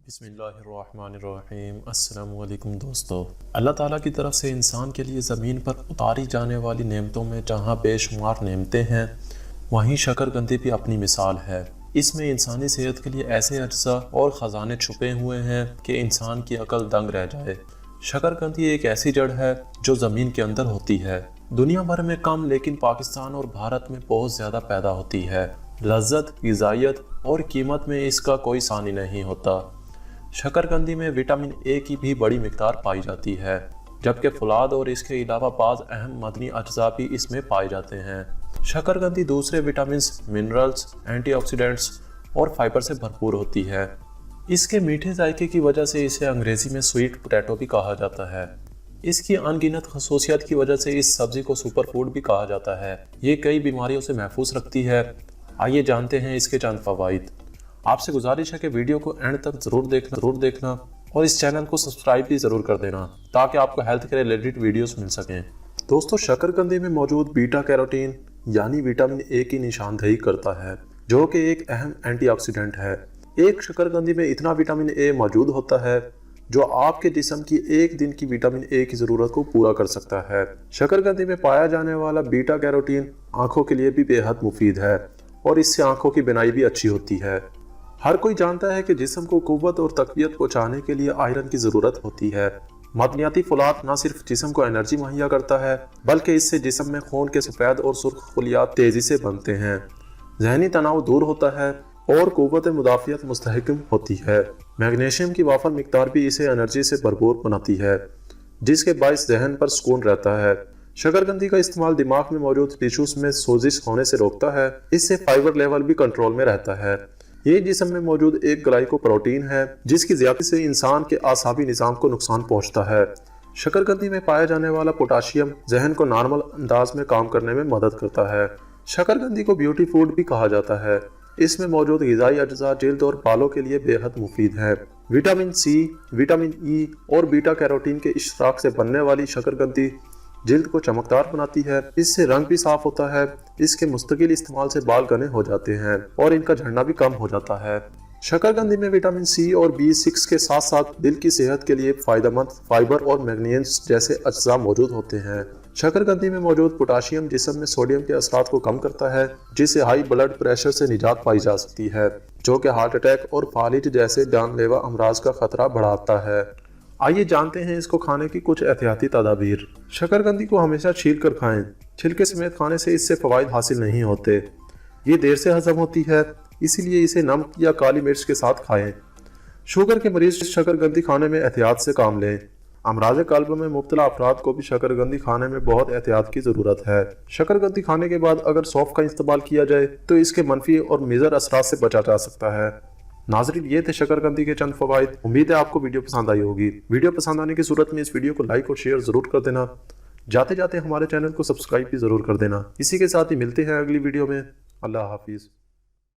بسم اللہ الرحمن الرحیم۔ السلام علیکم دوستو۔ اللہ تعالیٰ کی طرف سے انسان کے لیے زمین پر اتاری جانے والی نعمتوں میں جہاں بے شمار نعمتیں ہیں، وہیں شکرقندی بھی اپنی مثال ہے۔ اس میں انسانی صحت کے لیے ایسے اجزاء اور خزانے چھپے ہوئے ہیں کہ انسان کی عقل دنگ رہ جائے۔ شکرقندی ایک ایسی جڑ ہے جو زمین کے اندر ہوتی ہے۔ دنیا بھر میں کم لیکن پاکستان اور بھارت میں بہت زیادہ پیدا ہوتی ہے۔ لذت، غذائیت اور قیمت میں اس کا کوئی ثانی نہیں ہوتا۔ شکرقندی میں وٹامن اے کی بھی بڑی مقدار پائی جاتی ہے، جبکہ فولاد اور اس کے علاوہ بعض اہم معدنی اجزاء بھی اس میں پائے جاتے ہیں۔ شکرقندی دوسرے وٹامنز، منرلز، اینٹی آکسیڈنٹس اور فائبر سے بھرپور ہوتی ہے۔ اس کے میٹھے ذائقے کی وجہ سے اسے انگریزی میں سویٹ پوٹیٹو بھی کہا جاتا ہے۔ اس کی ان گنت خصوصیات کی وجہ سے اس سبزی کو سپر فوڈ بھی کہا جاتا ہے۔ یہ کئی بیماریوں سے محفوظ رکھتی ہے۔ آئیے جانتے ہیں اس کے چند فوائد۔ آپ سے گزارش ہے کہ ویڈیو کو اینڈ تک ضرور دیکھنا اور اس چینل کو سبسکرائب بھی ضرور کر دینا تاکہ آپ کو ہیلتھ کے ریلیٹڈ ویڈیوز مل سکیں۔ دوستو، شکرقندی میں موجود بیٹا کیروٹین یعنی وٹامن اے کی نشاندہی کرتا ہے، جو کہ ایک اہم اینٹی آکسیڈنٹ ہے۔ ایک شکرقندی میں اتنا وٹامن اے موجود ہوتا ہے جو آپ کے جسم کی ایک دن کی وٹامن اے کی ضرورت کو پورا کر سکتا ہے۔ شکرقندی میں پایا جانے والا بیٹا کیروٹین آنکھوں کے لیے بھی بے حد مفید ہے اور اس سے آنکھوں کی بینائی بھی اچھی ہوتی ہے۔ ہر کوئی جانتا ہے کہ جسم کو قوت اور تقویت پہنچانے کے لیے آئرن کی ضرورت ہوتی ہے۔ معدنیاتی فولاد نہ صرف جسم کو انرجی مہیا کرتا ہے بلکہ اس سے جسم میں خون کے سفید اور سرخ خلیات تیزی سے بنتے ہیں، ذہنی تناؤ دور ہوتا ہے اور قوت مدافعت مستحکم ہوتی ہے۔ میگنیشیم کی وافر مقدار بھی اسے انرجی سے بھرپور بناتی ہے، جس کے باعث ذہن پر سکون رہتا ہے۔ شکرقندی کا استعمال دماغ میں موجود ٹیشوز میں سوزش ہونے سے روکتا ہے۔ اس سے فائبر لیول بھی کنٹرول میں رہتا ہے۔ یہ جسم میں موجود ایک گلائکو پروٹین ہے جس کی زیادتی سے انسان کے اعصابی نظام کو نقصان پہنچتا ہے۔ شکرقندی میں پایا جانے والا پوٹاشیم ذہن کو نارمل انداز میں کام کرنے میں مدد کرتا ہے۔ شکرقندی کو بیوٹی فوڈ بھی کہا جاتا ہے۔ اس میں موجود غذائی اجزاء جلد اور بالوں کے لیے بے حد مفید ہیں۔ وٹامن سی، وٹامن ای اور بیٹا کیروٹین کے اشتراک سے بننے والی شکرقندی جلد کو چمکدار بناتی ہے۔ اس سے رنگ بھی صاف ہوتا ہے۔ اس کے مستقل استعمال سے بال گھنے ہو جاتے ہیں اور ان کا جھڑنا بھی کم ہو جاتا ہے۔ شکرقندی میں وٹامن سی اور B6 کے ساتھ ساتھ دل کی صحت کے لیے فائدہ مند فائبر اور میگنیز جیسے اجزاء موجود ہوتے ہیں۔ شکرقندی میں موجود پوٹاشیم جسم میں سوڈیم کے اثرات کو کم کرتا ہے، جس سے ہائی بلڈ پریشر سے نجات پائی جا سکتی ہے، جو کہ ہارٹ اٹیک اور فالج جیسے جان لیوا امراض کا خطرہ بڑھاتا ہے۔ آئیے جانتے ہیں اس کو کھانے کی کچھ احتیاطی تدابیر۔ شکرقندی کو ہمیشہ چھیل کر کھائیں۔ چھلکے سمیت کھانے سے اس سے فوائد حاصل نہیں ہوتے۔ یہ دیر سے ہضم ہوتی ہے، اسی لیے اسے نمک یا کالی مرچ کے ساتھ کھائیں۔ شوگر کے مریض شکرقندی کھانے میں احتیاط سے کام لیں۔ امراض قلب میں مبتلا افراد کو بھی شکرقندی کھانے میں بہت احتیاط کی ضرورت ہے۔ شکرقندی کھانے کے بعد اگر سونف کا استعمال کیا جائے تو اس کے منفی اور مضر اثرات سے بچا جا سکتا ہے۔ ناظرین، یہ تھے شکرقندی کے چند فوائد۔ امید ہے آپ کو ویڈیو پسند آئی ہوگی۔ ویڈیو پسند آنے کی صورت میں اس ویڈیو کو لائک اور شیئر ضرور کر دینا۔ جاتے جاتے ہمارے چینل کو سبسکرائب بھی ضرور کر دینا۔ اسی کے ساتھ ہی ملتے ہیں اگلی ویڈیو میں۔ اللہ حافظ۔